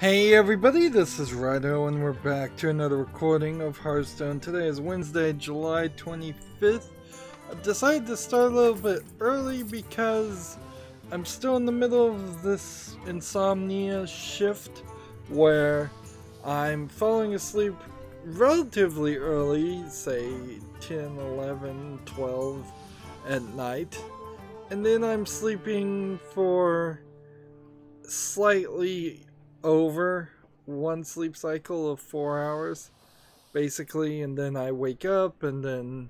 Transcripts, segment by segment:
Hey everybody, this is Rydo and we're back to another recording of Hearthstone. Today is Wednesday, July 25th. I decided to start a little bit early because I'm still in the middle of this insomnia shift where I'm falling asleep relatively early, say 10, 11, 12 at night, and then I'm sleeping for slightly over one sleep cycle of 4 hours basically, and then I wake up and then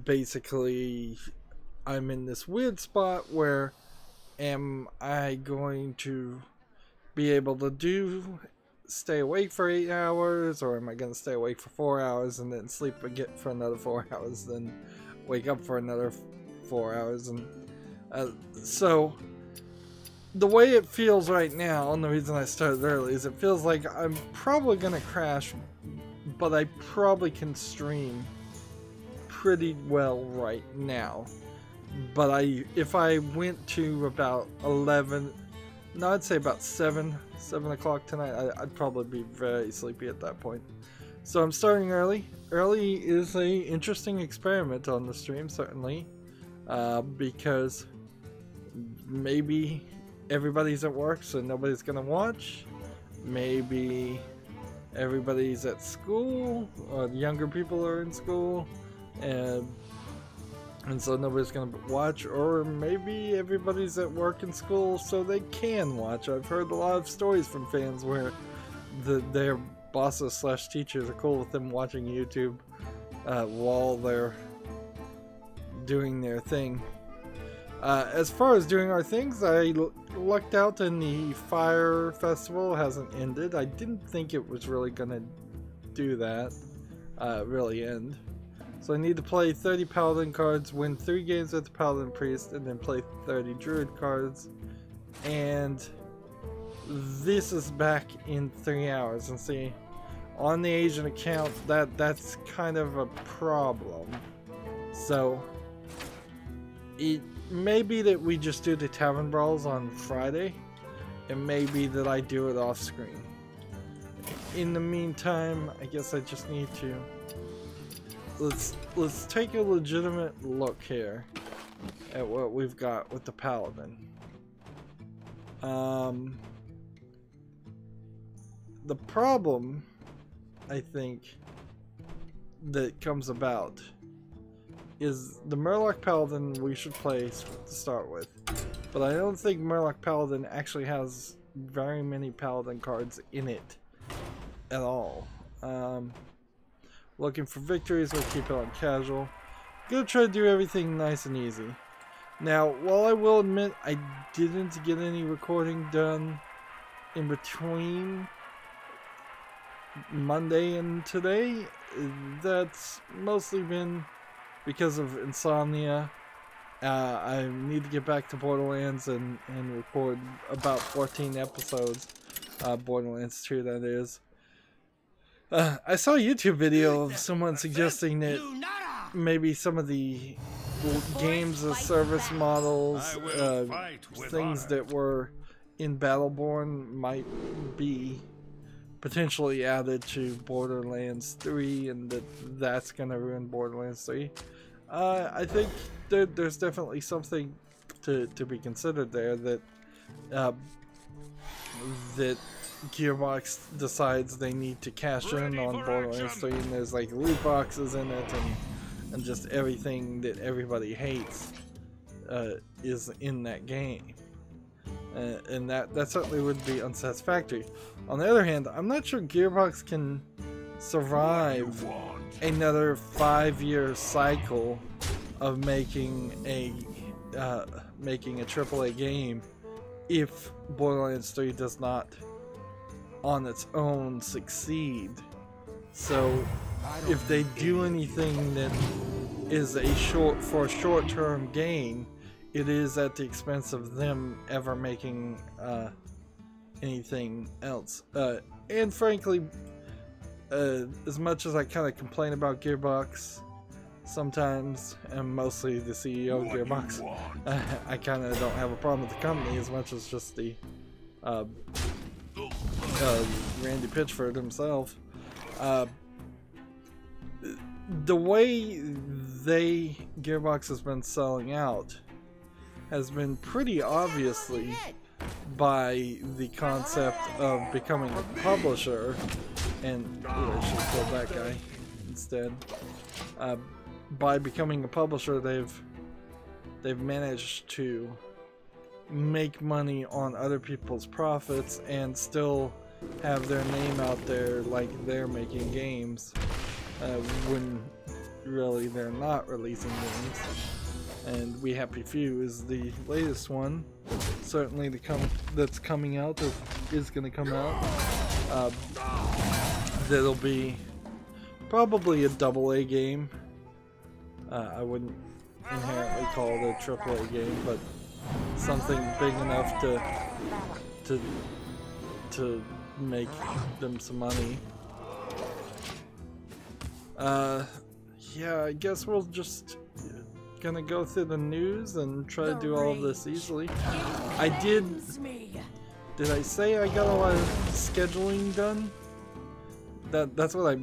basically I'm in this weird spot where am I going to be able to stay awake for 8 hours, or am I going to stay awake for 4 hours and then sleep again for another 4 hours, then wake up for another 4 hours, and so the way it feels right now, and the reason I started early, is it feels like I'm probably gonna crash, but I probably can stream pretty well right now. But if I went to about 11, no, I'd say about 7 o'clock tonight, I'd probably be very sleepy at that point. So I'm starting early. Early is a interesting experiment on the stream, certainly, because maybe everybody's at work, so nobody's gonna watch. Maybe everybody's at school, or the younger people are in school, and so nobody's gonna watch. Or maybe everybody's at work and school, so they can watch. I've heard a lot of stories from fans where their bosses slash teachers are cool with them watching YouTube while they're doing their thing. As far as doing our things, I lucked out and the Fire Festival hasn't ended. I didn't think it was really gonna do that, really end. So I need to play 30 Paladin cards, win 3 games with the Paladin Priest, and then play 30 Druid cards. And this is back in 3 hours. And see, on the Asian account, that's kind of a problem. So it may be that we just do the Tavern Brawls on Friday. It may be that I do it off screen. In the meantime, I guess I just need to let's take a legitimate look here at what we've got with the Paladin. The problem, I think, that comes about is the Murloc Paladin we should play to start with, but I don't think Murloc Paladin actually has very many Paladin cards in it at all. Looking for victories, we'll keep it on casual. Gonna try to do everything nice and easy. Now, while I will admit I didn't get any recording done in between Monday and today, that's mostly been because of insomnia. I need to get back to Borderlands and record about 14 episodes. Borderlands 2, that is. I saw a YouTube video of someone suggesting that maybe some of the games as service models, things that were in Battleborn might be potentially added to Borderlands 3, and that's gonna ruin Borderlands 3. I think there's definitely something to be considered there, that that Gearbox decides they need to cash in on Borderlands 3, and there's like loot boxes in it, and just everything that everybody hates is in that game. And that certainly would be unsatisfactory. On the other hand, I'm not sure Gearbox can survive another 5-year cycle of making a AAA game if Borderlands 3 does not on its own succeed. So if they do anything that is a short-term gain, it is at the expense of them ever making anything else. And frankly, as much as I kind of complain about Gearbox sometimes, and mostly the CEO of Gearbox, I kind of don't have a problem with the company as much as just the Randy Pitchford himself. The way Gearbox has been selling out has been pretty obviously by the concept of becoming a publisher, and I should have killed that guy instead. By becoming a publisher, they've managed to make money on other people's profits and still have their name out there like they're making games, when really they're not releasing games. And We Happy Few is the latest one, certainly that's coming out, that is going to come out. That'll be probably a AA game. I wouldn't inherently call it a AAA game, but something big enough to make them some money. Yeah, I guess we'll just gonna go through the news and try to do all of this easily. Did I say I got a lot of scheduling done? That's what I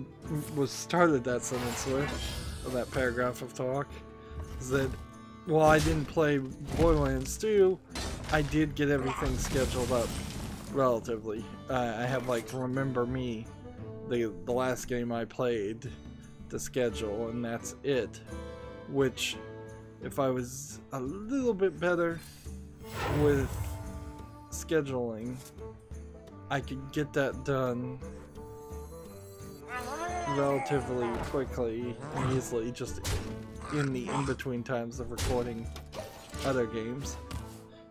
started that sentence with, or that paragraph of talk. Is that while I didn't play Borderlands 2, I did get everything scheduled up relatively. I have like Remember Me, the last game I played, to schedule, and that's it. Which, if I was a little bit better with scheduling, I could get that done relatively quickly and easily, just in the in-between times of recording other games.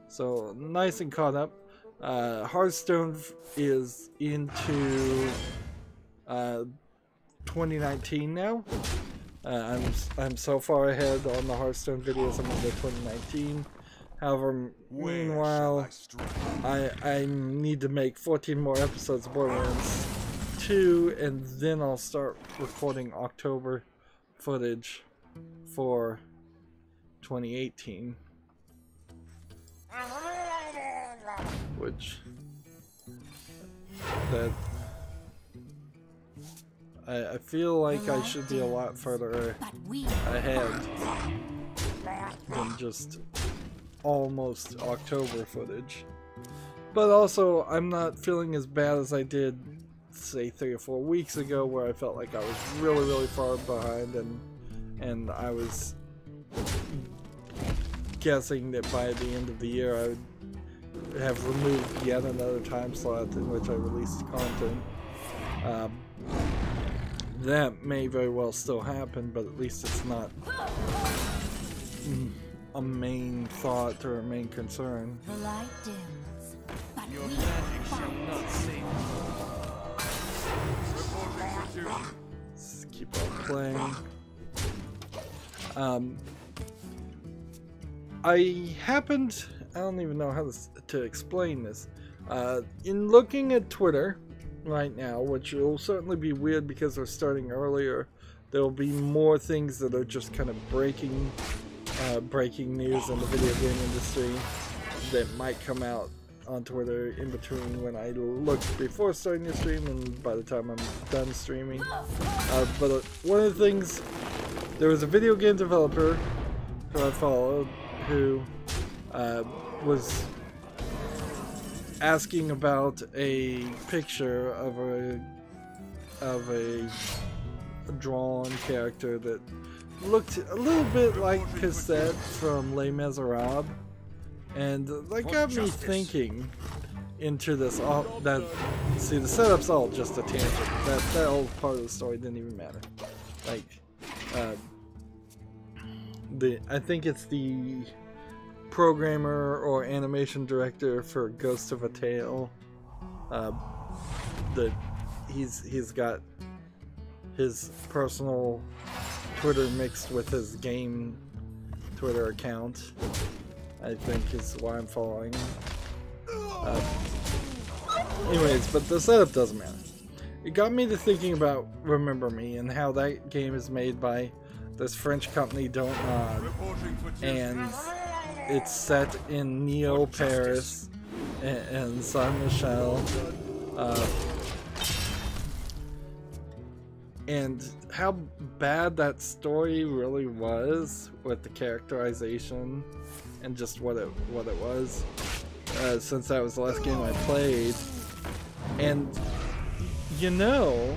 So nice and caught up. Hearthstone is into 2019 now. I'm so far ahead on the Hearthstone videos. I'm into 2019. However, meanwhile, I need to make 14 more episodes of Borderlands 2, and then I'll start recording October footage for 2018. Which I feel like I should be a lot further ahead than just almost October footage. But also, I'm not feeling as bad as I did, say, 3 or 4 weeks ago, where I felt like I was really far behind, and I was guessing that by the end of the year I would have removed yet another time slot in which I released content. That may very well still happen, but at least it's not a main thought or a main concern. The light dims, but Your magic shall not save you. Let's keep on playing. I happened, I don't even know how to explain this. In looking at Twitter right now, which will certainly be weird because they're starting earlier, there will be more things that are just kind of breaking news in the video game industry that might come out on Twitter in between when I look before starting the stream and by the time I'm done streaming. But one of the things, there was a video game developer who I followed who was asking about a picture of a drawn character that looked a little bit like Cassette from Les Miserables, and that got me thinking into this. See, the setup's all just a tangent. That whole part of the story didn't even matter. Like, I think it's the programmer or animation director for Ghost of a Tale, that he's got his personal Twitter mixed with his game Twitter account, I think is why I'm following. Anyways, but the setup doesn't matter. It got me to thinking about Remember Me and how that game is made by this French company, Don't Nod, and it's set in Neo Paris and Saint Michel, And how bad that story really was with the characterization and just what it was, since that was the last game I played. And you know,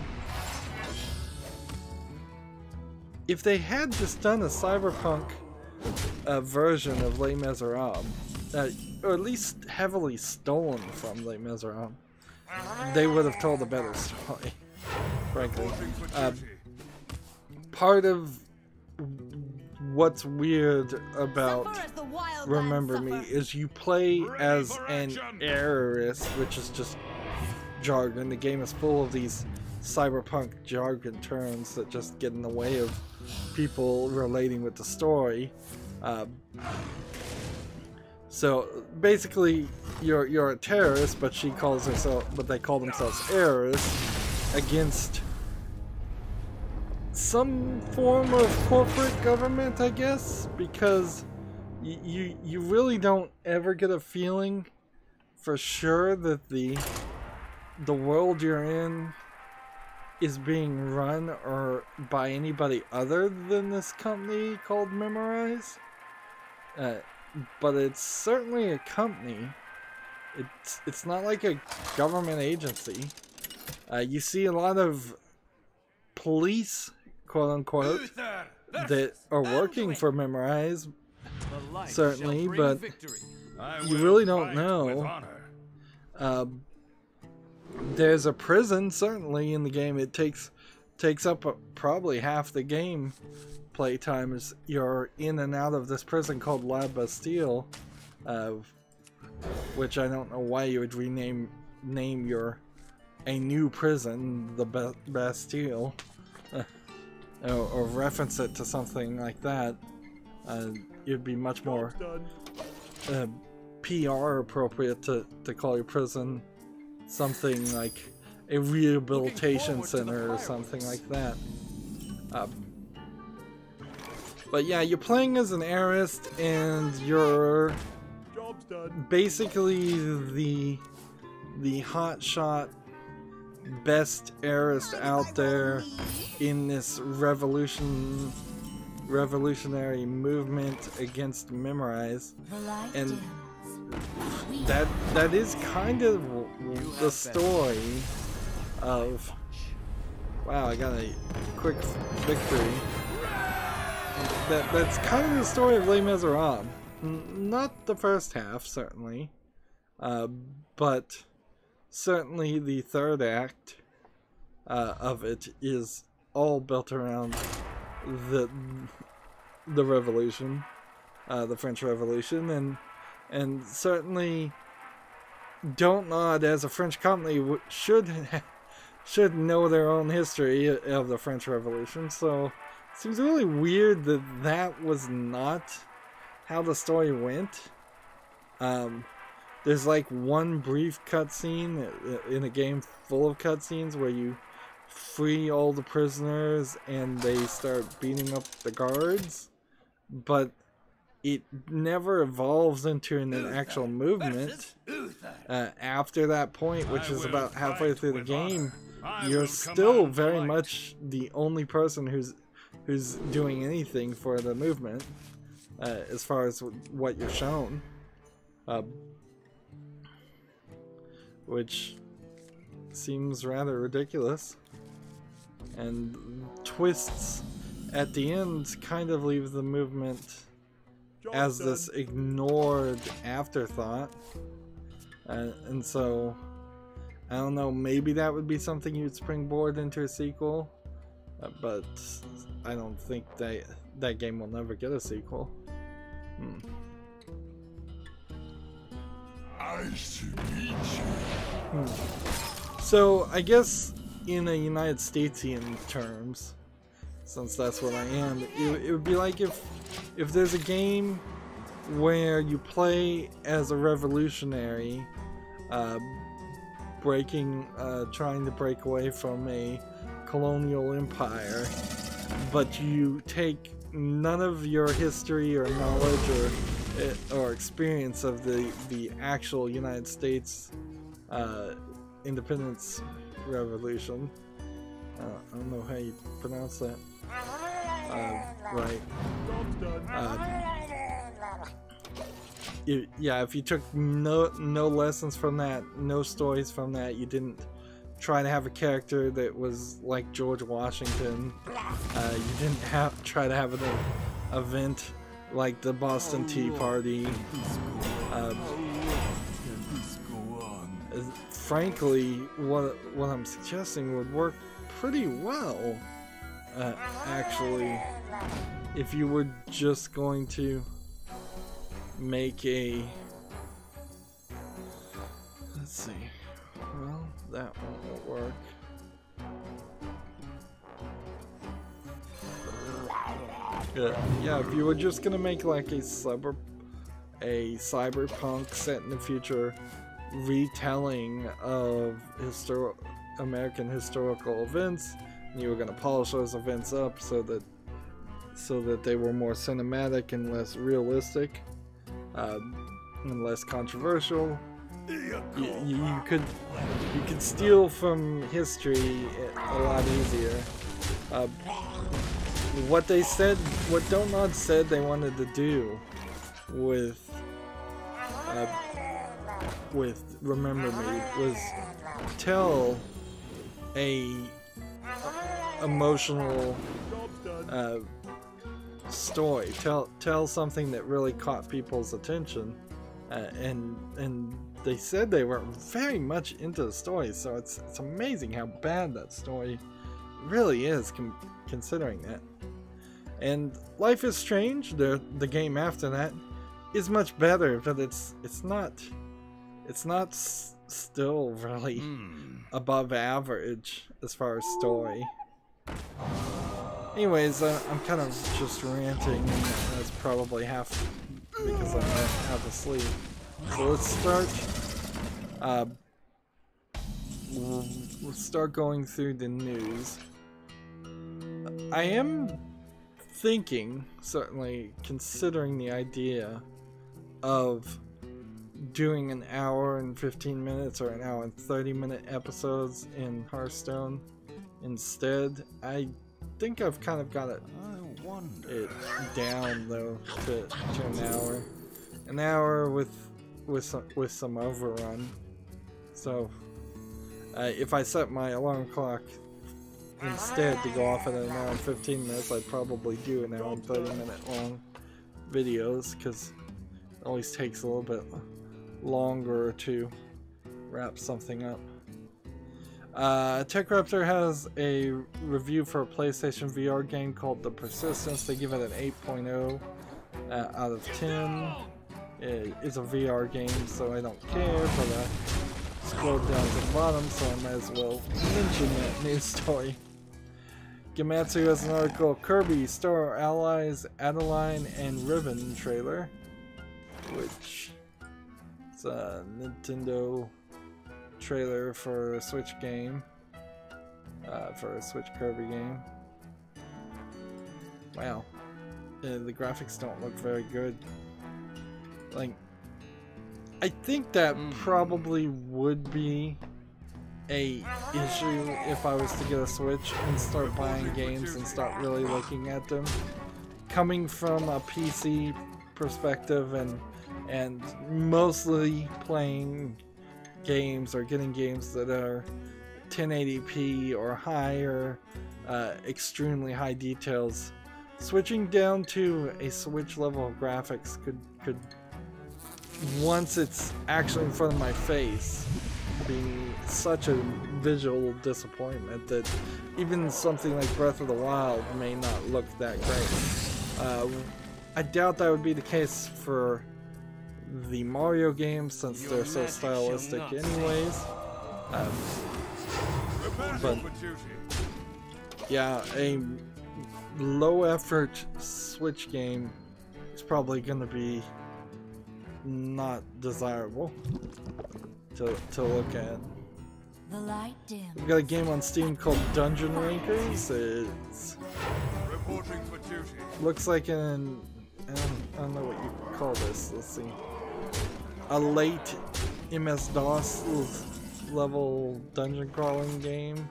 if they had just done a cyberpunk version of Les Miserables, or at least heavily stolen from Les Miserables, they would have told a better story. Frankly, part of what's weird about Remember Me is you play as an heiress, which is just jargon. The game is full of these cyberpunk jargon terms that just get in the way of people relating with the story. So basically, you're a terrorist, but she calls herself, but they call themselves heiress, against some form of corporate government, I guess, because you really don't ever get a feeling for sure that the world you're in is being run or by anybody other than this company called Memorize. But it's certainly a company. It's not like a government agency. You see a lot of police, quote unquote, that are working for Memorize, certainly, but you really don't know. There's a prison, certainly, in the game. It takes up probably half the game playtime as you're in and out of this prison called La Bastille, which I don't know why you would name your a new prison the Bastille, or reference it to something like that. It'd be much more PR appropriate to call your prison something like a rehabilitation center or something like that. But yeah, you're playing as an heiress, and you're basically the hotshot best heiress out there in this revolutionary movement against Memorize, and that is kind of the story of. Wow, I got a quick victory. That's kind of the story of Les Miserables. Not the first half, certainly, but certainly the third act of it is all built around the revolution, the French Revolution, and certainly Don't Nod, as a French company, should know their own history of the French Revolution. So it seems really weird that that was not how the story went. There's like one brief cutscene in a game full of cutscenes where you free all the prisoners and they start beating up the guards, but it never evolves into an actual movement. After that point, which is about halfway through the game, you're still very much the only person who's doing anything for the movement, as far as what you're shown. Which seems rather ridiculous, and twists at the end kind of leave the movement as this ignored afterthought, and so I don't know, maybe that would be something you'd springboard into a sequel, but I don't think that game will never get a sequel. So I guess in a United Statesian terms, since that's what I am, it would be like if there's a game where you play as a revolutionary, trying to break away from a colonial empire, but you take none of your history or knowledge or experience of the actual United States Independence Revolution. I don't know how you pronounce that. Right. Yeah, if you took no lessons from that, no stories from that, you didn't try to have a character that was like George Washington, you didn't try to have an event like the Boston Tea Party. Frankly, what I'm suggesting would work pretty well, actually, if you were just going to make a, let's see, well, that won't work. Yeah, if you were just gonna make like a cyberpunk set in the future retelling of American historical events, and you were gonna polish those events up so that they were more cinematic and less realistic, and less controversial. You could steal from history a lot easier. What Don't Nod said they wanted to do with Remember Me was tell a emotional story, tell something that really caught people's attention, and they said they were very much into the story, so it's amazing how bad that story really is, considering that. And Life is Strange, the game after that, is much better, but it's not still really above average as far as story. Anyways, I'm kind of just ranting, and that's probably half because I'm half asleep. So let's start going through the news. I am thinking, certainly considering the idea of doing an hour and 15 minutes or an hour and 30-minute episodes in Hearthstone instead. I think I've kind of got it down though to an hour with some overrun. So if I set my alarm clock instead to go off at an hour and 15 minutes, I'd probably do an hour and 30-minute long videos, because it always takes a little bit longer to wrap something up. TechRaptor has a review for a PlayStation VR game called The Persistence. They give it an 8.0 out of 10. It's a VR game, so I don't care, but I scrolled down to the bottom, so I might as well mention that news story. Gematsu has an article, Kirby, Star Allies, Adeline, and Ribbon trailer, which is a Nintendo trailer for a Switch game, for a Switch Kirby game. Wow, the graphics don't look very good. Like, I think that probably would be a issue if I was to get a Switch and start buying games and start really looking at them. Coming from a PC perspective and mostly playing games or getting games that are 1080p or higher, extremely high details, switching down to a Switch level of graphics could once it's actually in front of my face, be such a visual disappointment that even something like Breath of the Wild may not look that great. I doubt that would be the case for the Mario games, since they're so stylistic anyways. But yeah, a low effort Switch game is probably going to be not desirable to look at. The light dims. We've got a game on Steam called Dungeon Rankers. It looks like an, I don't know what you call this. Let's see. A late MS-DOS level dungeon crawling game.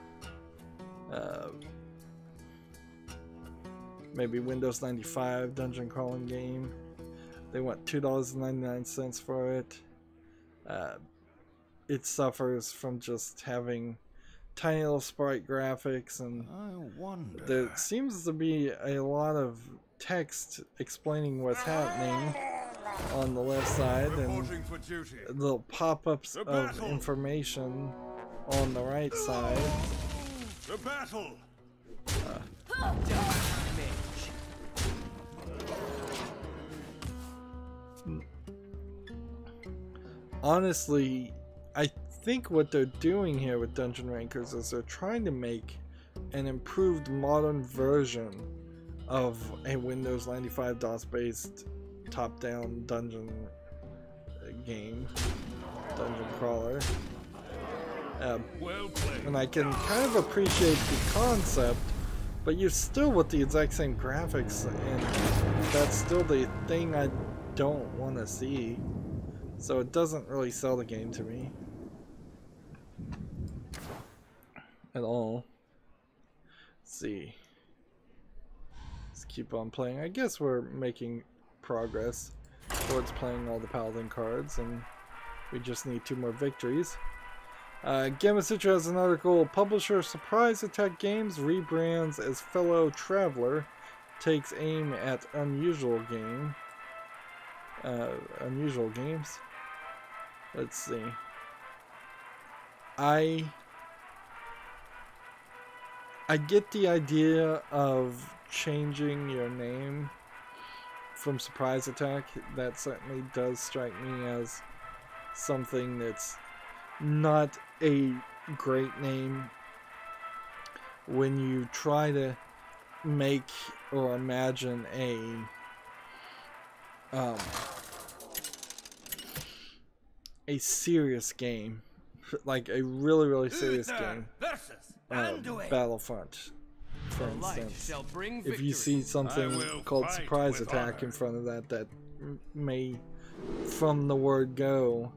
Maybe Windows 95 dungeon crawling game. They want $2.99 for it. It suffers from just having tiny little sprite graphics, and there seems to be a lot of text explaining what's happening on the left side, and little pop-ups of information on the right side. The battle. Honestly, I think what they're doing here with Dungeon Rankers is they're trying to make an improved modern version of a Windows 95 DOS-based top-down dungeon game, dungeon crawler. And I can kind of appreciate the concept, but you're still with the exact same graphics, and that's still the thing I don't want to see. So it doesn't really sell the game to me at all. Let's see. Let's keep on playing. I guess we're making progress towards playing all the Paladin cards, and we just need 2 more victories. Gamma Citra has an article. Publisher Surprise Attack Games rebrands as Fellow Traveler, takes aim at unusual games. Let's see. I get the idea of changing your name from Surprise Attack. That certainly does strike me as something that's not a great name when you try to make or imagine a serious game, like a really serious game. Battlefront, for instance. If you see something called Surprise Attack in front of that may, from the word go,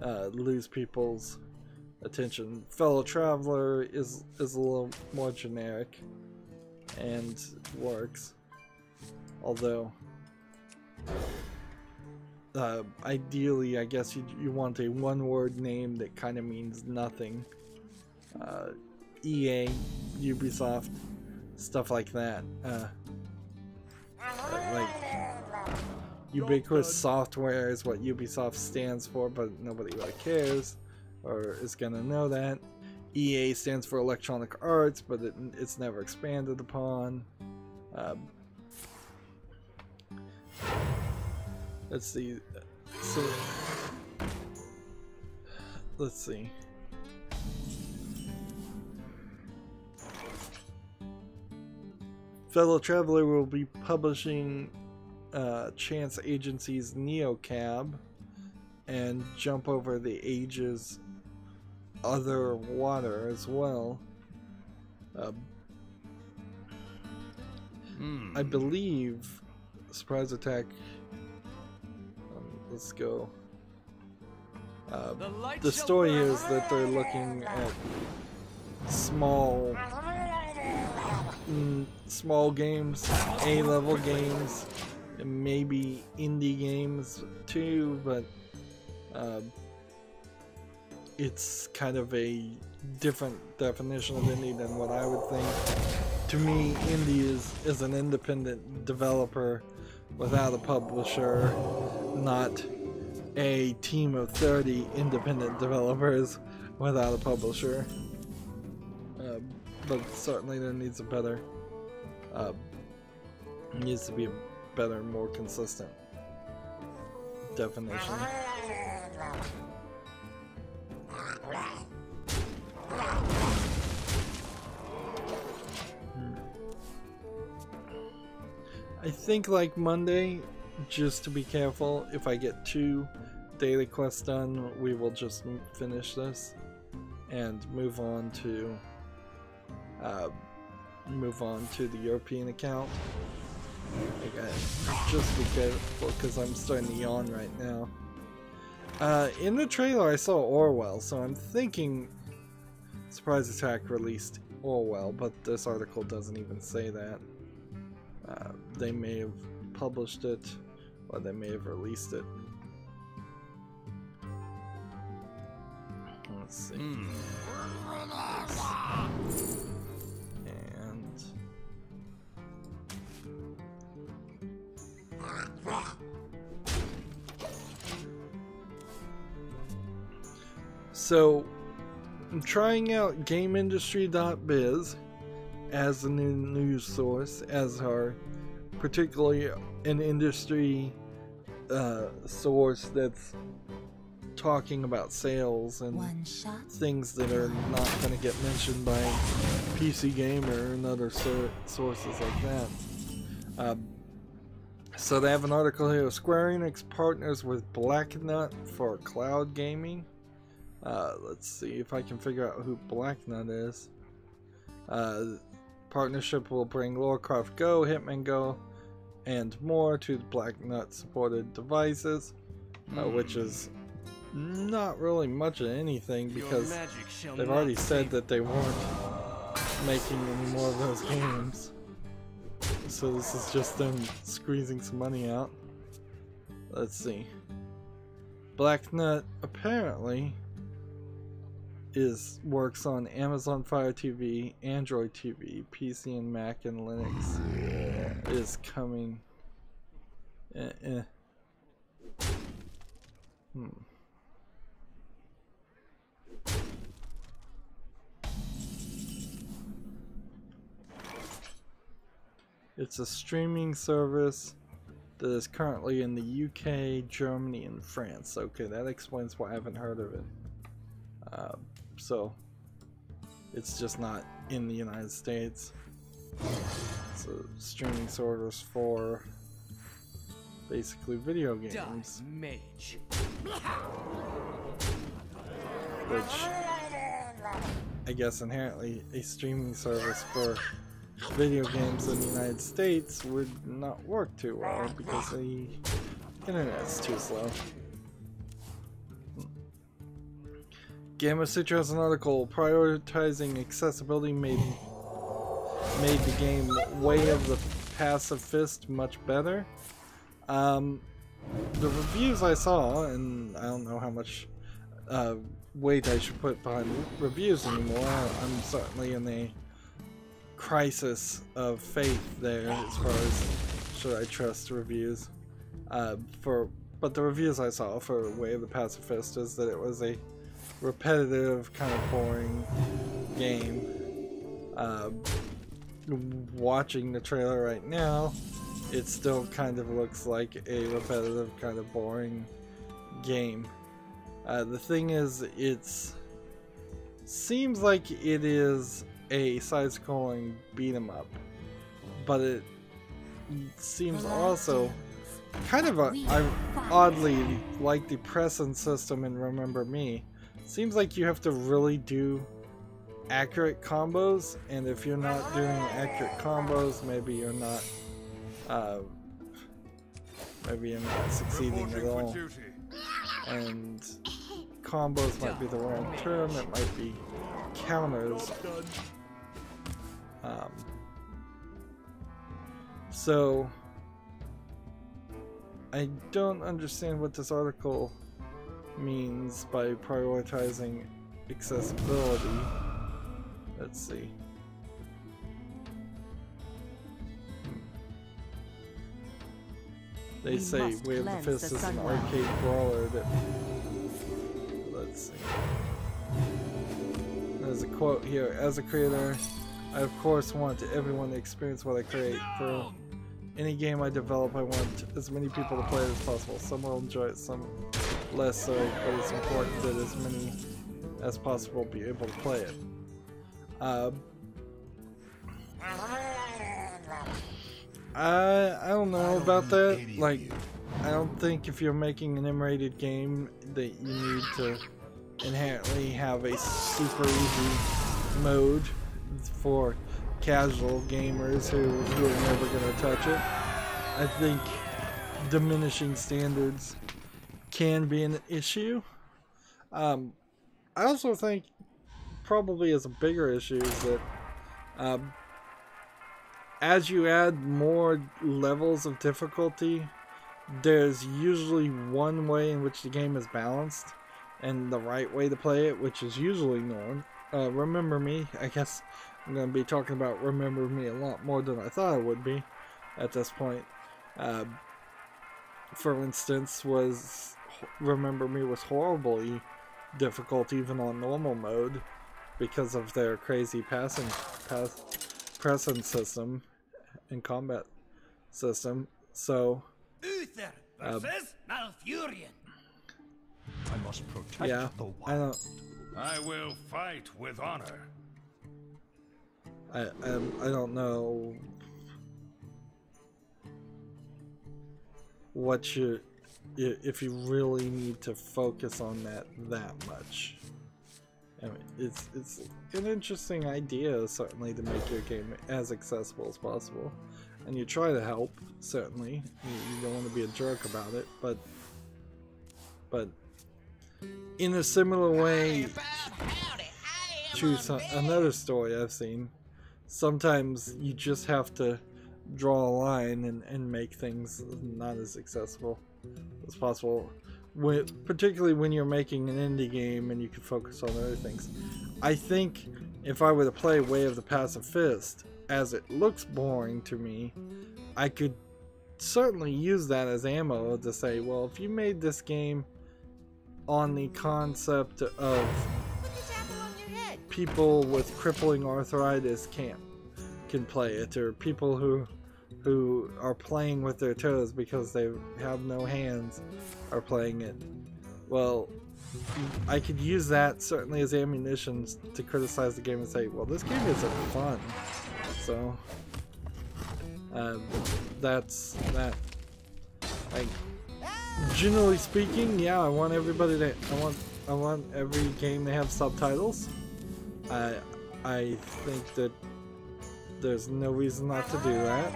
lose people's attention. Fellow Traveler is a little more generic and works, although ideally I guess you want a one-word name that kind of means nothing. EA, Ubisoft, stuff like that. Like Ubiquitous Software is what Ubisoft stands for, but nobody really cares or is gonna know that. EA stands for Electronic Arts, but it's never expanded upon. Let's see. So, let's see. Fellow Traveler will be publishing Chance Agency's NeoCab and Jump Over the Ages Other Water as well. I believe Surprise Attack. Let's go. The story is that they're looking at small games, A-level games, and maybe indie games too, but it's kind of a different definition of indie than what I would think. To me, indie is an independent developer without a publisher, not a team of 30 independent developers without a publisher. But certainly there needs a better, needs to be a better, more consistent definition. I think like Monday, just to be careful, if I get 2 daily quests done, we will just finish this and move on to the European account. I gotta just be careful because I'm starting to yawn right now. In the trailer I saw Orwell, so I'm thinking Surprise Attack released Orwell, but this article doesn't even say that. They may have published it, or they may have released it. Let's see. And so I'm trying out GameIndustry.biz as a new news source, as our particularly an industry source that's talking about sales and things that are not going to get mentioned by PC Gamer and other sources like that. So they have an article here. Square Enix partners with Blacknut for cloud gaming. Let's see if I can figure out who Blacknut is. Partnership will bring Warcraft Go, Hitman Go, and more to the Blacknut supported devices, which is not really much of anything because they've already said that they weren't making any more of those games. So this is just them squeezing some money out. Let's see. Blacknut apparently works on Amazon Fire TV, Android TV, PC and Mac, and Linux. Is coming. It's a streaming service that is currently in the UK, Germany, and France. Okay, that explains why I haven't heard of it. So, it's just not in the United States. It's a streaming service for basically video games. Which, I guess inherently, a streaming service for video games in the United States would not work too well because the internet's too slow. Gamasutra has an article prioritizing accessibility made the game Way of the Passive Fist much better. The reviews I saw, and I don't know how much weight I should put behind reviews anymore. I'm certainly in a crisis of faith there as far as should I trust reviews. But the reviews I saw for Way of the Passive Fist is that it was a repetitive, kind of boring game. Watching the trailer right now, it still kind of looks like a repetitive, kind of boring game. The thing is, it seems like it is a side-scrolling beat-em-up, but it seems also kind of oddly like the presence system in Remember Me. Seems like you have to really do accurate combos, and if you're not doing accurate combos, maybe you're not succeeding at all. And combos might be the wrong term, it might be counters. So I don't understand what this article means by prioritizing accessibility. Let's see. They say Way of the Fist is an arcade brawler that... Let's see. There's a quote here. As a creator, I of course want everyone to experience what I create. For any game I develop, I want as many people to play it as possible. Some will enjoy it, some less so, but it's important that as many as possible be able to play it. I don't know about that. Like, I don't think if you're making an M-rated game that you need to inherently have a super easy mode for casual gamers who are never going to touch it. I think diminishing standards can be an issue. I also think probably as a bigger issue is that as you add more levels of difficulty, there's usually one way in which the game is balanced and the right way to play it, which is usually known. Remember Me, I guess I'm going to be talking about Remember Me a lot more than I thought I would be at this point. For instance, Remember Me was horribly difficult even on normal mode because of their crazy pressing system and combat system. So Uther versus Malfurion. I must protect yeah, the wild. I will fight with honor. I don't know what if you really need to focus on that much. I mean, it's an interesting idea, certainly, to make your game as accessible as possible, and you try to help. Certainly, you don't want to be a jerk about it, but in a similar way to another story I've seen, sometimes you just have to draw a line and make things not as accessible as possible. Particularly when you're making an indie game and you can focus on other things. I think if I were to play Way of the Passive Fist, as it looks boring to me, I could certainly use that as ammo to say, well, if you made this game on the concept of people with crippling arthritis can play it, or people who are playing with their toes because they have no hands are playing it, well, I could use that certainly as ammunition to criticize the game and say, well, this game isn't fun. So that's that. Like, generally speaking, yeah, I want everybody to I want every game to have subtitles. I think that there's no reason not to do that.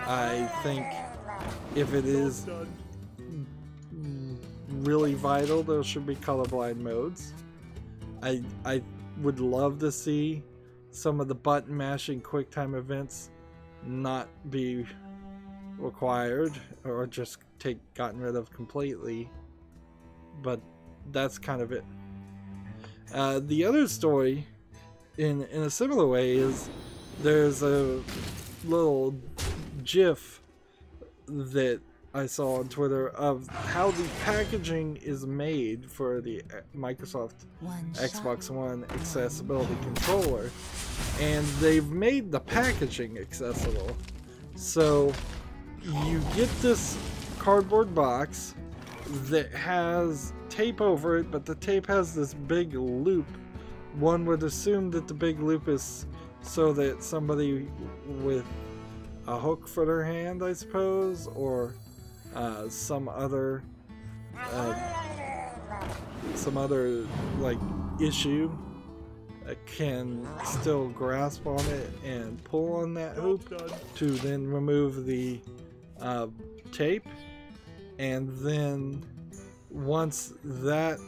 I think if it is really vital, there should be colorblind modes. I would love to see some of the button mashing QuickTime events not be required or just gotten rid of completely, but that's kind of it. The other story in a similar way is there's a little GIF that I saw on Twitter of how the packaging is made for the Microsoft Xbox One accessibility controller, and they've made the packaging accessible. So you get this cardboard box that has tape over it, but the tape has this big loop. One would assume that the big loop is so that somebody with a hook for their hand, I suppose, or some other like issue can still grasp on it and pull on that hoop to then remove the tape, and then once the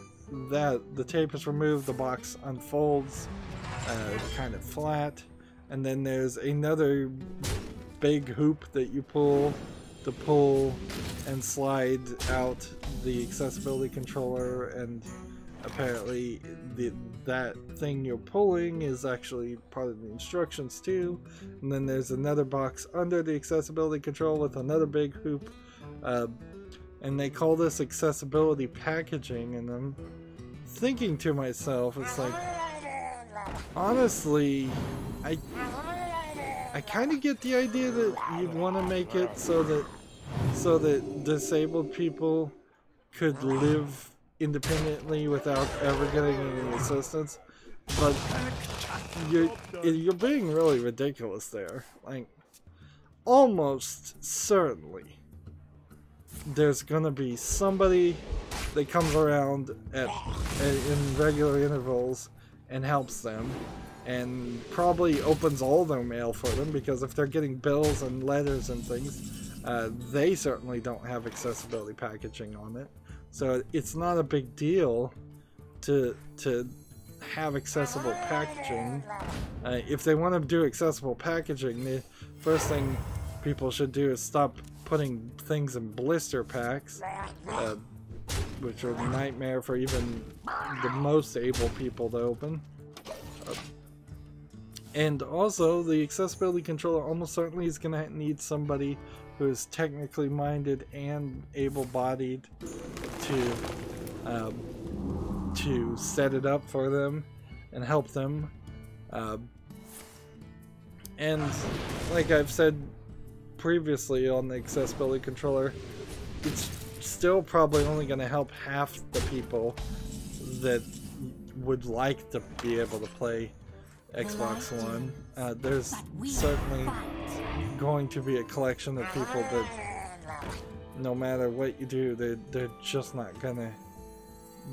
tape is removed, the box unfolds kind of flat, and then there's another big hoop that you pull to pull and slide out the accessibility controller, and apparently that thing you're pulling is actually part of the instructions too. And then there's another box under the accessibility control with another big hoop, and they call this accessibility packaging, and I'm thinking to myself, it's like, honestly, I kind of get the idea that you'd want to make it so that disabled people could live independently without ever getting any assistance, but you're being really ridiculous there. Like, almost certainly there's gonna be somebody that comes around in regular intervals and helps them, and probably opens all their mail for them, because if they're getting bills and letters and things, they certainly don't have accessibility packaging on it. So it's not a big deal to have accessible packaging. If they want to do accessible packaging, the first thing people should do is stop putting things in blister packs, which are a nightmare for even the most able people to open. And also, the accessibility controller almost certainly is going to need somebody who is technically minded and able-bodied to set it up for them and help them. And like I've said previously on the accessibility controller, it's still probably only going to help half the people that would like to be able to play Xbox One. There's certainly going to be a collection of people that no matter what you do, they're just not gonna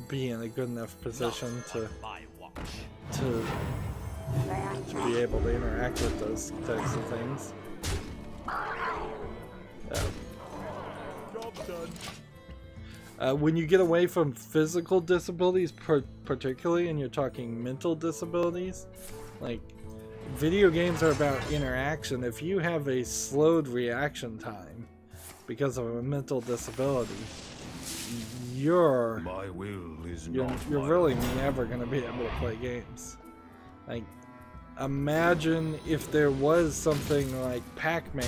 be in a good enough position to be able to interact with those types of things. When you get away from physical disabilities, particularly, and you're talking mental disabilities, like, video games are about interaction. If you have a slowed reaction time because of a mental disability, you're really never going to be able to play games. Like, imagine if there was something like Pac-Man,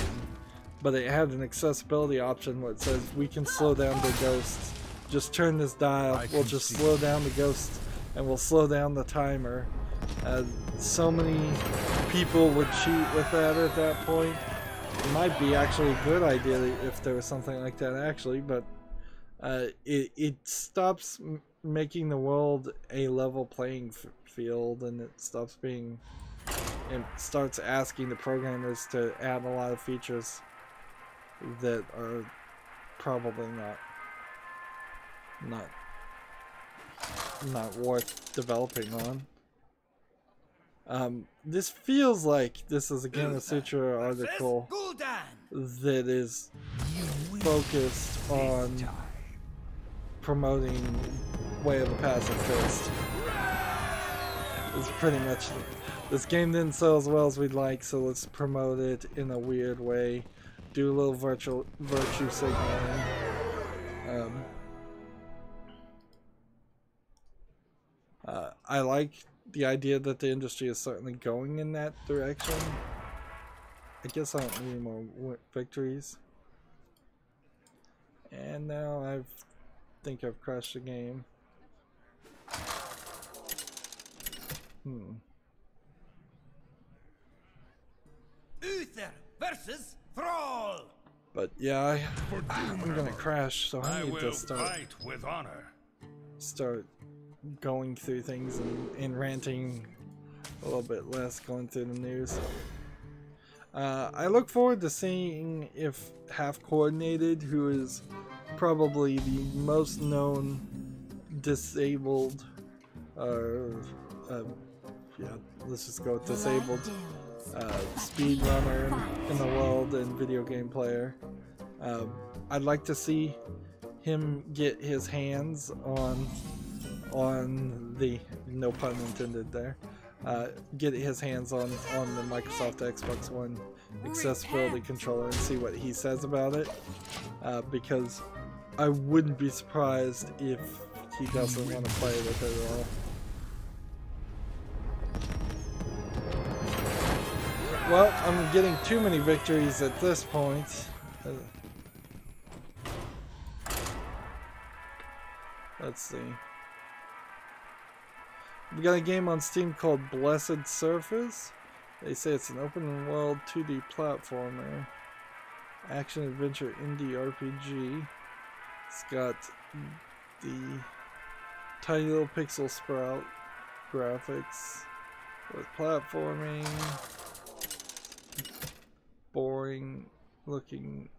but it had an accessibility option where it says, we can slow down the ghosts. Just turn this dial, we'll just slow down the ghosts, and we'll slow down the timer. So many people would cheat with that at that point. It might be actually a good idea if there was something like that actually, but it stops making the world a level playing field, and it stops being, it starts asking the programmers to add a lot of features that are probably not worth developing on. This feels like this is again a Sutra article that is focused on promoting Way of the Passive Fist. It's pretty much, this game didn't sell as well as we'd like, so let's promote it in a weird way. Do a little virtue signaling. I like the idea that the industry is certainly going in that direction. I guess I don't need any more victories. And now I think I've crashed the game. Uther versus Thrall. But yeah, I'm gonna crash, so I need to fight with honor. Start going through things and ranting a little bit less, going through the news. I look forward to seeing if Half Coordinated, who is probably the most known disabled, yeah, let's just go with disabled speedrunner in the world and video game player. I'd like to see him get his hands on the, no pun intended there, get his hands on the Microsoft Xbox One accessibility controller and see what he says about it, because I wouldn't be surprised if he doesn't want to play with it at all. Well, I'm getting too many victories at this point. Let's see. We got a game on Steam called Blessed Surface. They say it's an open world 2D platformer, action adventure indie RPG. It's got the tiny little pixel sprout graphics with platforming, boring looking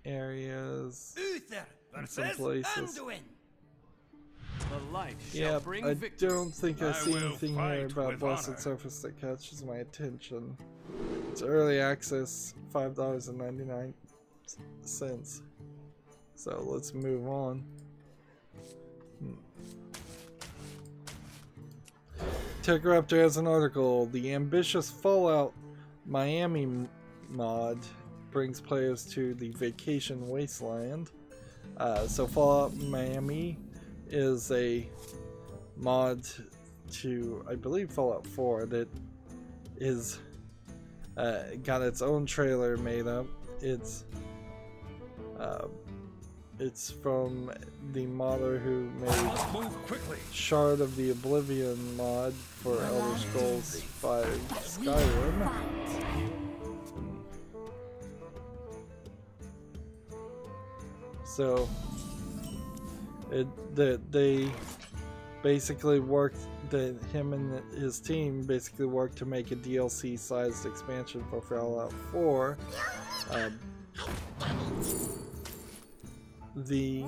areas in some places. Yeah, I don't think I see anything here about Blessed Surface that catches my attention. It's early access, $5.99. So let's move on. TechRaptor has an article. The ambitious Fallout Miami mod brings players to the vacation wasteland. So Fallout Miami is a mod to, I believe, Fallout 4 that is got its own trailer made up. It's from the modder who made Shard of the Oblivion mod for Elder Scrolls 5 Skyrim. So they basically worked, him and his team basically worked to make a DLC sized expansion for Fallout 4. The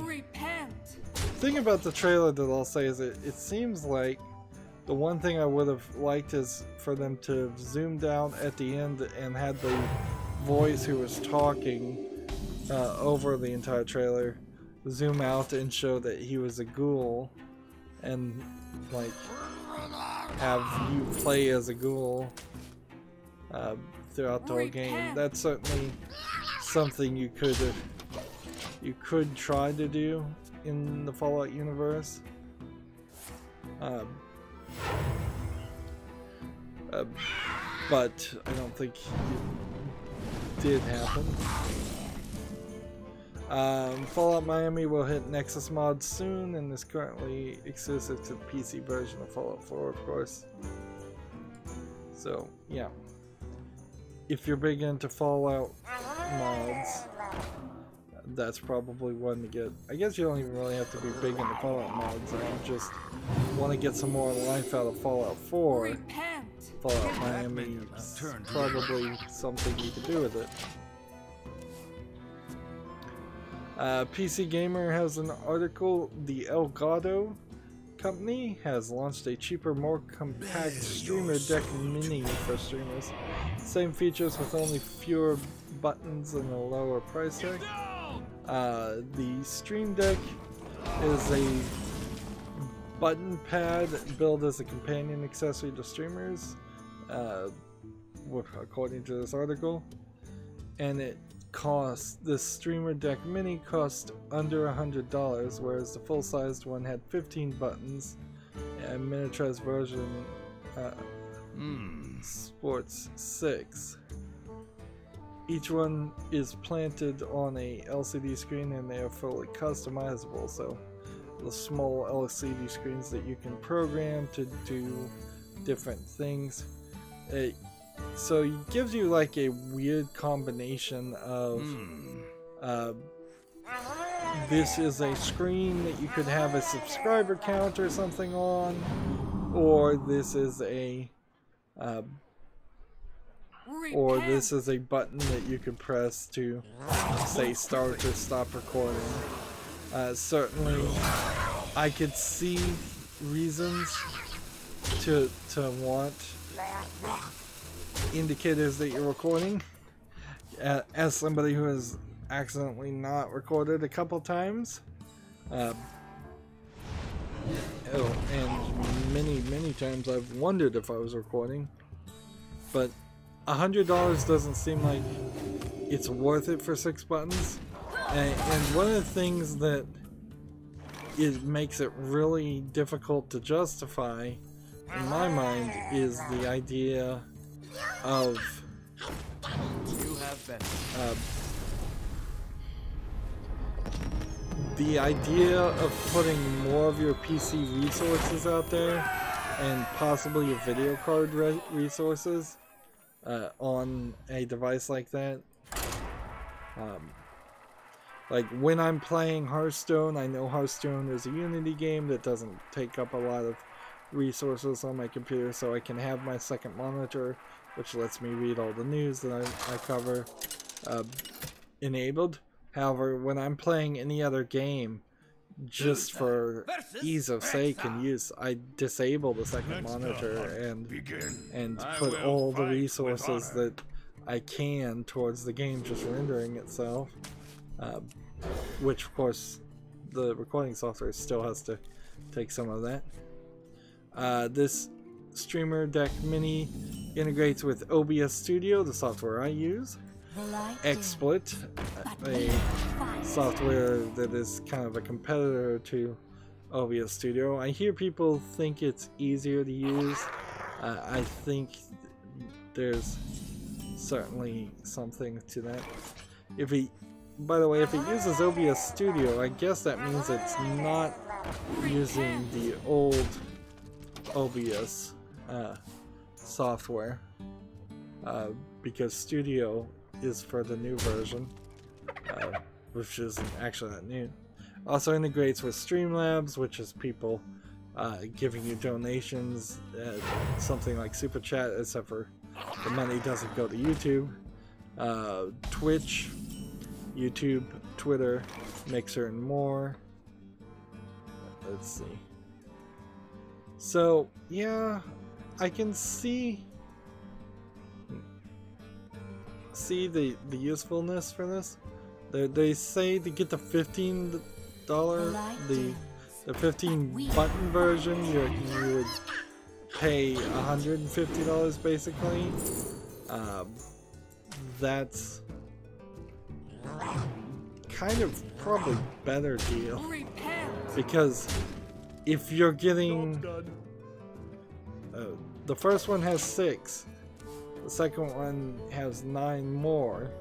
thing about the trailer that I'll say is it seems like the one thing I would have liked is for them to have zoomed out at the end and had the voice who was talking over the entire trailer zoom out and show that he was a ghoul, and like have you play as a ghoul throughout the whole game. That's certainly something you could try to do in the Fallout universe. But I don't think it did happen. Fallout Miami will hit Nexus mods soon and is currently exclusive to the PC version of Fallout 4, of course. So, yeah. If you're big into Fallout mods, that's probably one to get. I guess you don't even really have to be big into Fallout mods. If you just want to get some more life out of Fallout 4, Fallout Miami is probably something you could do with it. PC Gamer has an article. The Elgato company has launched a cheaper, more compact streamer deck mini for streamers. Same features with only fewer buttons and a lower price tag. The Stream Deck is a button pad billed as a companion accessory to streamers, according to this article, and it costs, this Streamer Deck Mini cost under $100, whereas the full-sized one had 15 buttons, and miniaturized version sports 6. Each one is planted on a LCD screen and they are fully customizable, so the small LCD screens that you can program to do different things. So it gives you like a weird combination of this is a screen that you could have a subscriber count or something on, or this is a button that you can press to say start or stop recording. Certainly I could see reasons to want indicators that you're recording. As somebody who has accidentally not recorded a couple times, and many times I've wondered if I was recording, but $100 doesn't seem like it's worth it for 6 buttons. And one of the things that makes it really difficult to justify in my mind is the idea of putting more of your PC resources out there, and possibly your video card resources on a device like that. Like when I'm playing Hearthstone, I know Hearthstone is a Unity game that doesn't take up a lot of resources on my computer, so I can have my second monitor, which lets me read all the news that I cover, enabled. However, when I'm playing any other game, just for ease of sake and use, I disable the second monitor and put all the resources that I can towards the game just rendering itself, which of course the recording software still has to take some of that. This Streamer Deck Mini integrates with OBS Studio, the software I use. XSplit, a software that is kind of a competitor to OBS Studio. I hear people think it's easier to use. I think there's certainly something to that. By the way, if it uses OBS Studio, I guess that means it's not using the old OBS software, because Studio is for the new version, which isn't actually that new. Also integrates with Streamlabs, which is people giving you donations, something like Super Chat, except for the money doesn't go to YouTube. Twitch, YouTube, Twitter, Mixer, and more. Let's see. So, yeah, I can see the usefulness for this. They say to get the $15, the 15 button version, you would pay $150 basically. That's kind of probably better deal, because if you're getting the first one has 6, the second one has 9 more.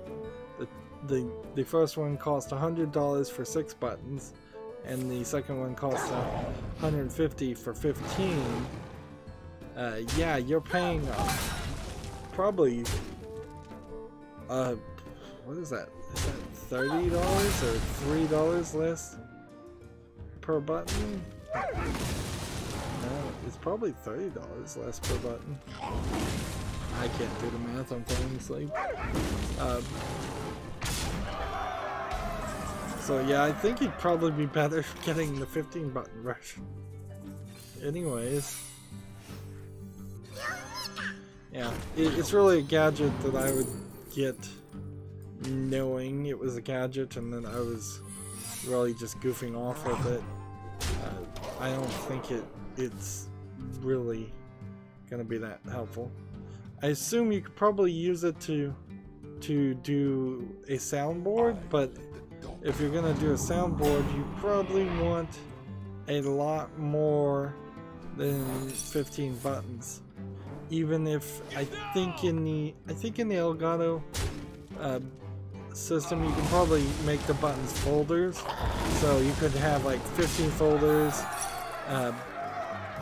The first one cost $100 for 6 buttons, and the second one costs $150 for 15. Yeah, you're paying probably what is that? Is that $30 or $3 less per button? No, it's probably $30 less per button. I can't do the math, I'm falling asleep. So yeah, I think it'd probably be better getting the 15 button version. Anyways. Yeah, it's really a gadget that I would get knowing it was a gadget, and then I was really just goofing off with it. I don't think it's really gonna be that helpful. I assume you could probably use it to do a soundboard, but if you're gonna do a soundboard, you probably want a lot more than 15 buttons. Even if I think in the Elgato system, you can probably make the buttons folders, so you could have like 15 folders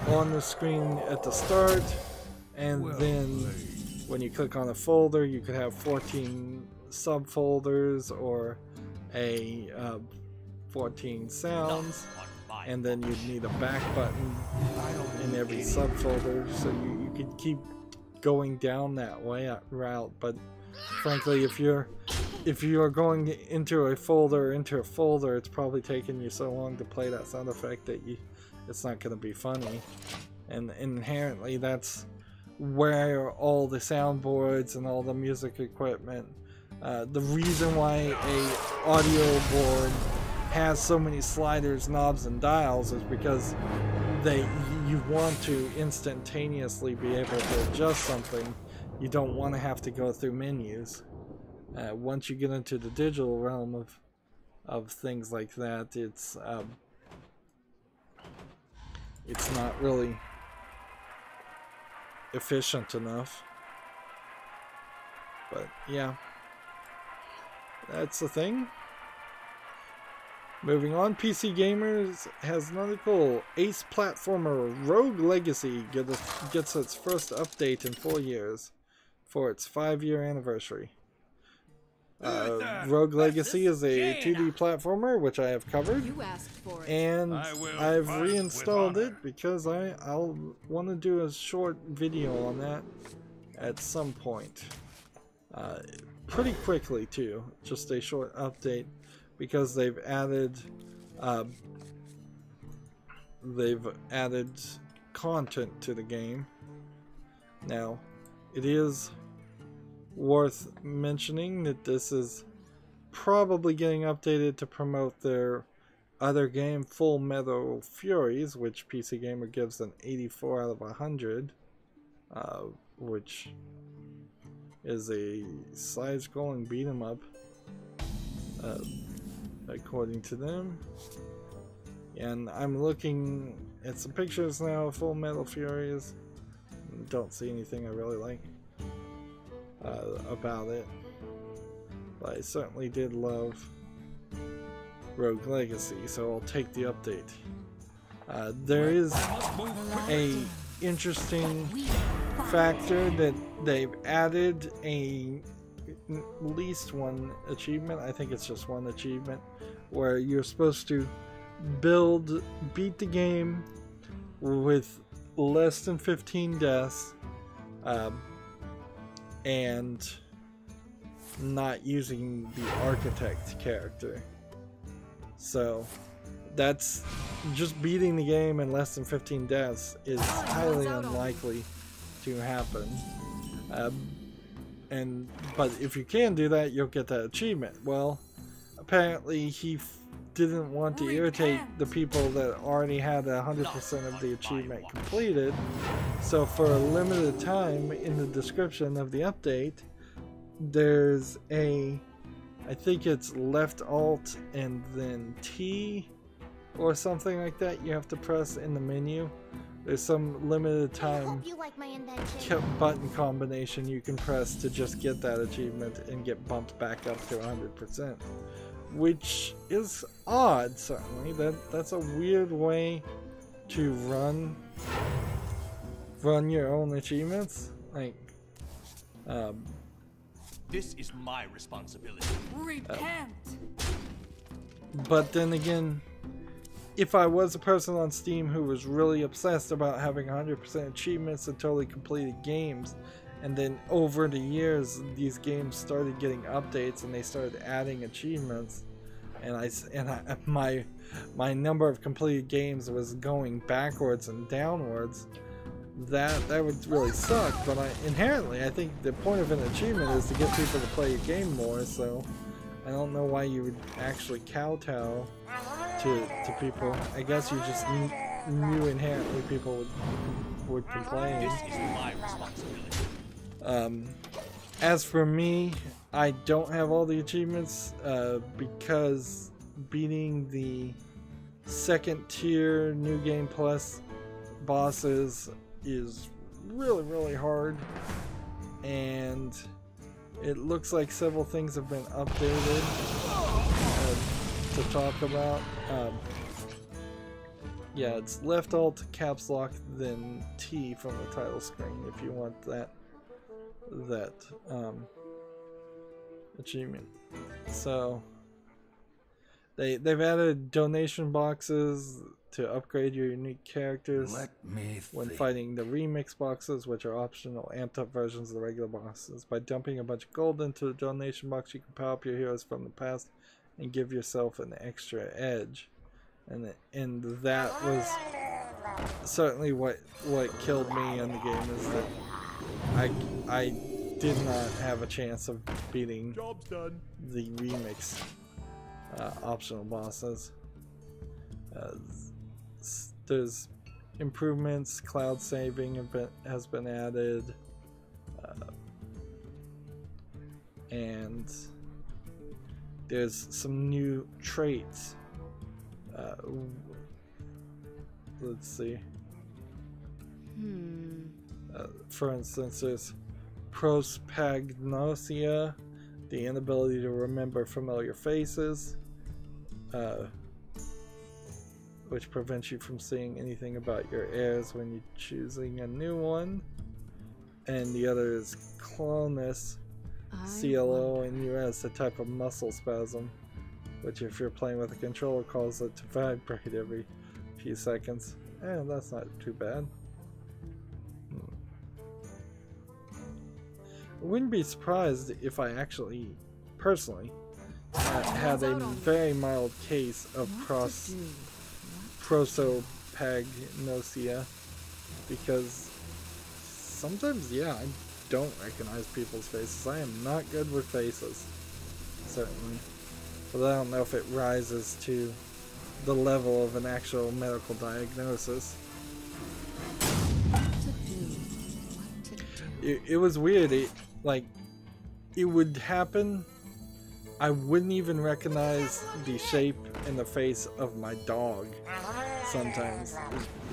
on the screen at the start, and then when you click on a folder, you could have 14 subfolders or a 14 sounds, and then you'd need a back button in every subfolder, so you could keep going down that route. But frankly, if you're going into a folder, it's probably taking you so long to play that sound effect that it's not going to be funny. And inherently, that's where all the soundboards and all the music equipment, the reason why a audio board has so many sliders, knobs, and dials is because you want to instantaneously be able to adjust something. You don't want to have to go through menus. Once you get into the digital realm of things like that, it's not really efficient enough. But yeah, that's the thing. Moving on, PC Gamers has another cool ace platformer Rogue Legacy gets its first update in 4 years for its 5-year anniversary. Rogue Legacy is a 2D platformer, which I have covered, and I've reinstalled it because I'll want to do a short video on that at some point. Pretty quickly too, just a short update, because they've added content to the game. Now, it is worth mentioning that this is probably getting updated to promote their other game, Full Metal Furies, which PC Gamer gives an 84 out of 100, which is a side-scrolling beat-em-up, according to them. And I'm looking at some pictures now of Full Metal Furies. Don't see anything I really like about it, but I certainly did love Rogue Legacy, so I'll take the update. There is a interesting factor that they've added at least one achievement. I think it's just one achievement where you're supposed to beat the game with less than 15 deaths, and not using the architect character. So that's just beating the game in less than 15 deaths is highly unlikely to happen. But if you can do that, you'll get that achievement. Well, apparently he didn't want to irritate the people that already had 100% of the achievement completed. So for a limited time, in the description of the update, there's I think it's left alt and then T or something like that you have to press in the menu. There's some limited time button combination you can press to just get that achievement and get bumped back up to 100%. Which is odd, certainly. That's a weird way to run your own achievements. Like, This is my responsibility. Repent! But then again, if I was a person on Steam who was really obsessed about having 100% achievements and totally completed games, and then over the years these games started getting updates and they started adding achievements, and my number of completed games was going backwards and downwards, that would really suck. But inherently I think the point of an achievement is to get people to play your game more, so I don't know why you would actually kowtow to people. I guess you just knew inherently people would complain. This is my responsibility. As for me, I don't have all the achievements because beating the second tier New Game Plus bosses is really hard, and it looks like several things have been updated to talk about. Yeah, it's left alt, caps lock, then T from the title screen if you want that achievement. So they've added donation boxes to upgrade your unique characters when fighting the remix boxes, which are optional amped up versions of the regular bosses. By dumping a bunch of gold into the donation box, you can power up your heroes from the past and give yourself an extra edge. And that was certainly what killed me in the game, is that I did not have a chance of beating the remix optional bosses. There's improvements, cloud saving has been added, and there's some new traits. Let's see. For instance, there's prosopagnosia, the inability to remember familiar faces, which prevents you from seeing anything about your heirs when you're choosing a new one. And the other is clonus, CLONUS, a type of muscle spasm, which if you're playing with a controller causes it to vibrate every few seconds. And that's not too bad. I wouldn't be surprised if I actually, personally, had a very mild case of prosopagnosia, because sometimes, yeah, I don't recognize people's faces. I am not good with faces, certainly. But I don't know if it rises to the level of an actual medical diagnosis. It was weird. It would happen. I wouldn't even recognize the shape and the face of my dog. Sometimes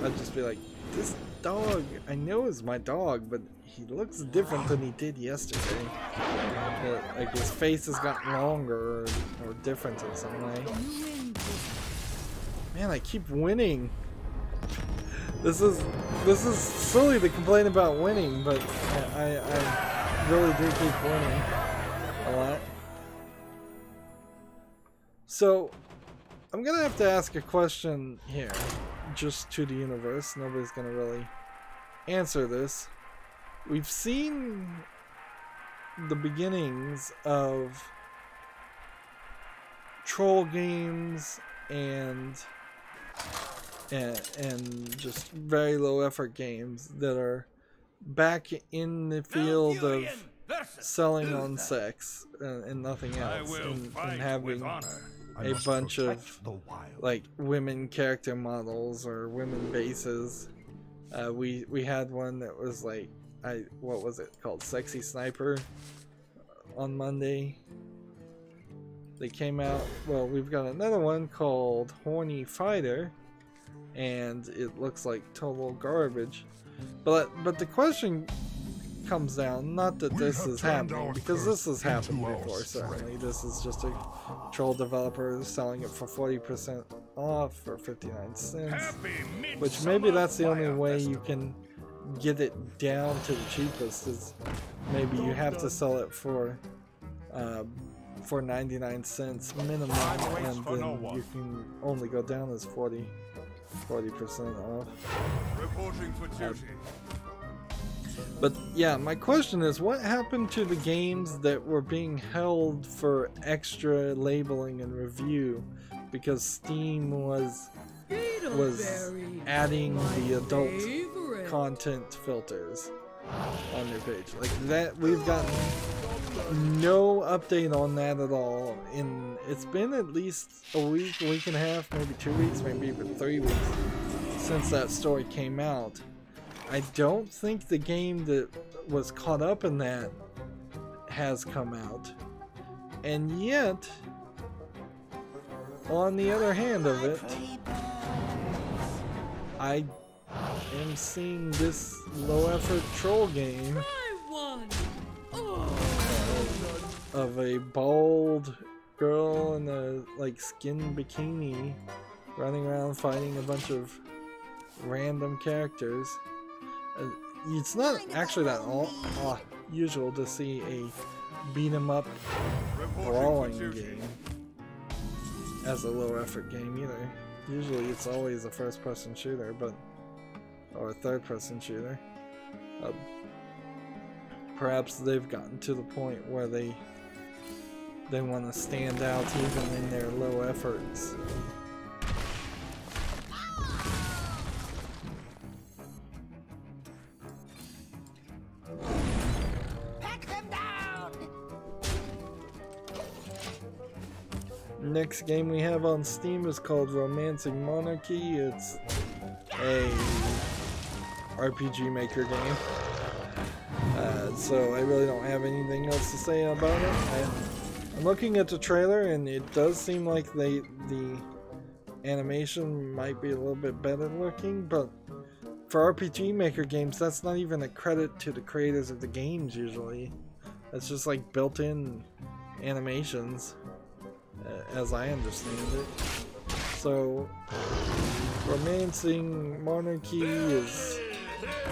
I'd just be like, this dog, I know is my dog, but he looks different than he did yesterday. Like his face has gotten longer or different in some way. Man, I keep winning. This is silly to complain about winning, but I really do keep winning a lot. So I'm gonna have to ask a question here, just to the universe. Nobody's gonna really answer this. We've seen the beginnings of troll games and just very low effort games that are back in the field of selling on sex and nothing else, and having a bunch of like women character models or women bases. We had one that was like, what was it called, Sexy Sniper on Monday. They came out. Well, we've got another one called Horny Fighter, and it looks like total garbage. But the question comes down, not that this is happening, because this has happened before, certainly. This is just a troll developer selling it for 40% off for 59 cents, which maybe that's the only way you can get it down to the cheapest, is maybe you have to sell it for 99 cents minimum, and then you can only go down as 40% off. Reporting for duty. But yeah, my question is, what happened to the games that were being held for extra labeling and review because Steam was adding the adult content filters on their page? Like that, we've gotten no update on that at all. It's been at least a week and a half, maybe 2 weeks, maybe even 3 weeks since that story came out. I don't think the game that was caught up in that has come out. And yet, on the other hand of it, I am seeing this low effort troll game of a bald girl in a like skin bikini running around fighting a bunch of random characters. It's not actually that usual to see a beat 'em up brawling game as a low effort game either. Usually it's always a first person shooter, or a third person shooter. Perhaps they've gotten to the point where they want to stand out even in their low efforts. Next game we have on Steam is called Romancing Monarchy. It's a RPG Maker game. So I really don't have anything else to say about it. I'm looking at the trailer and it does seem like the animation might be a little bit better looking, but for RPG Maker games, that's not even a credit to the creators of the games usually. That's just like built-in animations, as I understand it. So, Romancing Monarchy is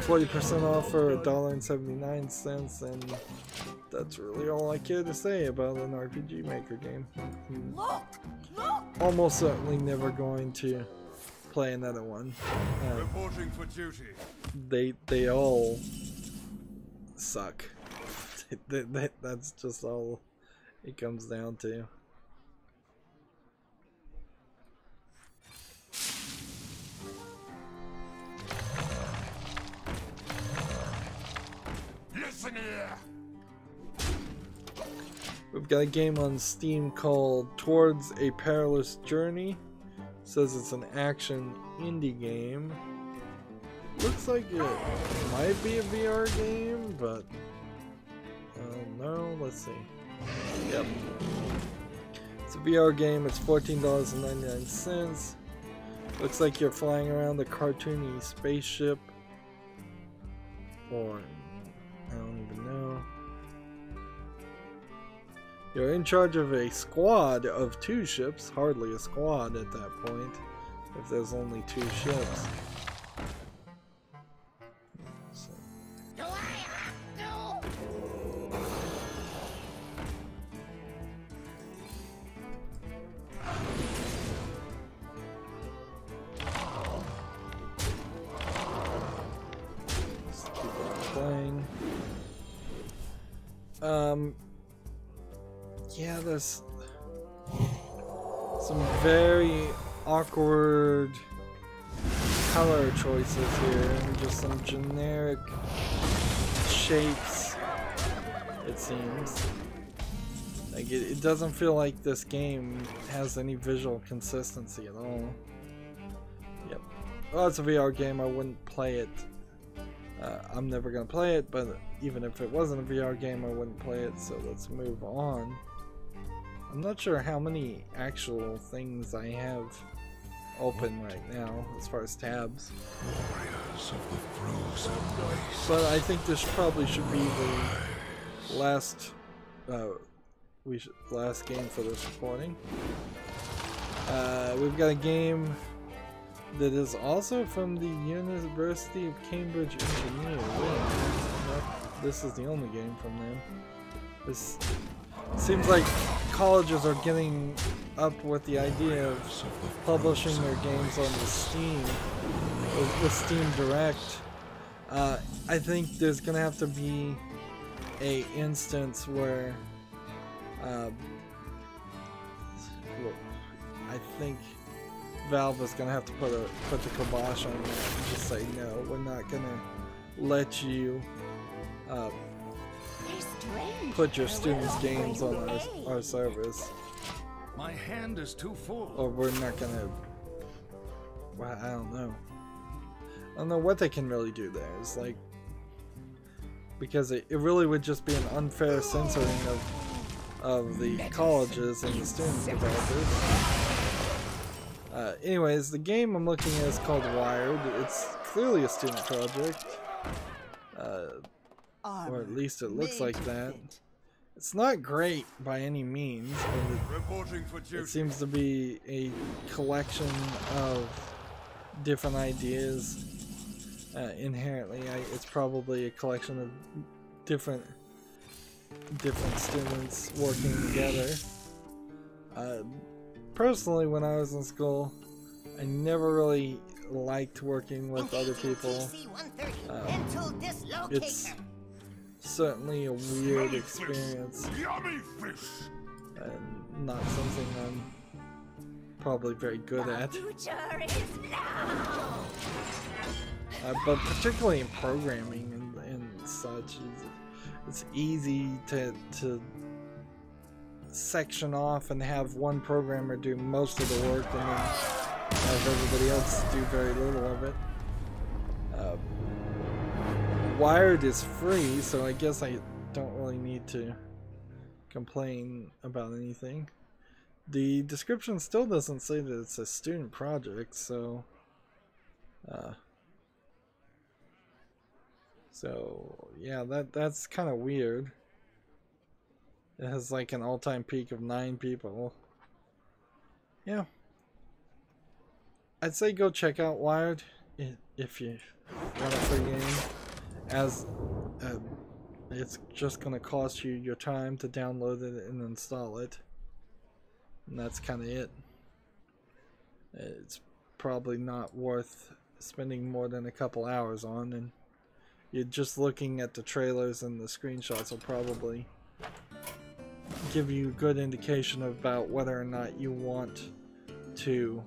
40% off for $1.79, and that's really all I care to say about an RPG Maker game. Almost certainly never going to play another one. Reporting for duty. They all suck. That's just all it comes down to. Listen here. We've got a game on Steam called Towards a Perilous Journey. Says it's an action indie game. Looks like it might be a VR game, but no, let's see. Yep. It's a VR game, it's $14.99. Looks like you're flying around a cartoony spaceship. Or, I don't even know. You're in charge of a squad of 2 ships, hardly a squad at that point, if there's only 2 ships. So. Just keep on playing. Yeah, there's some very awkward color choices here, and just some generic shapes, it seems. Like, it doesn't feel like this game has any visual consistency at all. Yep. Well, it's a VR game, I wouldn't play it. I'm never gonna play it, but even if it wasn't a VR game, I wouldn't play it, so let's move on. I'm not sure how many actual things I have open right now as far as tabs. But I think this probably should be the last last game for this recording. We've got a game that is also from the University of Cambridge Engineering. This is the only game from them. This seems like colleges are getting up with the idea of publishing their games on the Steam, with Steam Direct. I think there's gonna have to be a instance where I think Valve is gonna have to put the kibosh on that and just say, no, we're not gonna let you put your students' games on our servers. My hand is too full. Or we're not gonna. Well, I don't know. I don't know what they can really do there. It's like, because it really would just be an unfair censoring of the colleges and the student developers. Anyways, the game I'm looking at is called Wired. It's clearly a student project. Or at least it looks like that. It's not great by any means, but it seems to be a collection of different ideas. Inherently, it's probably a collection of different students working together. Personally, when I was in school, I never really liked working with other people. It's certainly a weird experience, and not something I'm probably very good at. But particularly in programming and such, it's easy to section off and have one programmer do most of the work and then have everybody else do very little of it. Wired is free, so I guess I don't really need to complain about anything. The description still doesn't say that it's a student project, so yeah, that's kind of weird. It has like an all-time peak of 9 people. Yeah, I'd say go check out Wired if you want a free game, as it's just gonna cost you your time to download it and install it, and that's kind of it. It's probably not worth spending more than a couple hours on, and you're just looking at the trailers and the screenshots will probably give you a good indication about whether or not you want to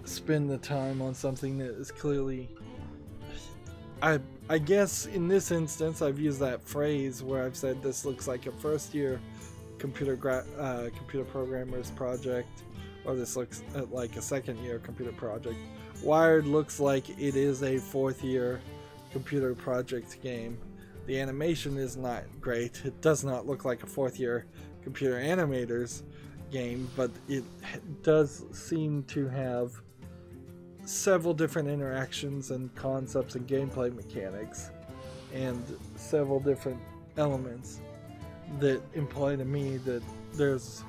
spend the time on something that is clearly, I guess in this instance I've used that phrase where I've said this looks like a first year computer programmer's project or this looks like a second-year computer project. Wired looks like it is a fourth-year computer project game. The animation is not great. It does not look like a fourth-year computer animator's game, but it does seem to have several different interactions and concepts and gameplay mechanics, and several different elements that imply to me that there's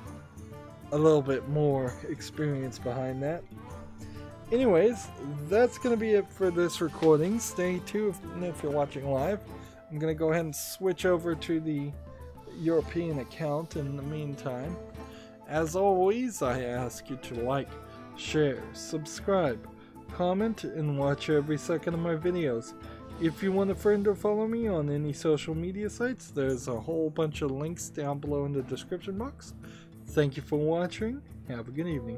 a little bit more experience behind that. Anyways, that's going to be it for this recording. Stay tuned if you're watching live. I'm going to go ahead and switch over to the European account in the meantime. As always, I ask you to like, share, subscribe, comment, and watch every second of my videos. If you want a friend or follow me on any social media sites, there's a whole bunch of links down below in the description box. Thank you for watching. Have a good evening.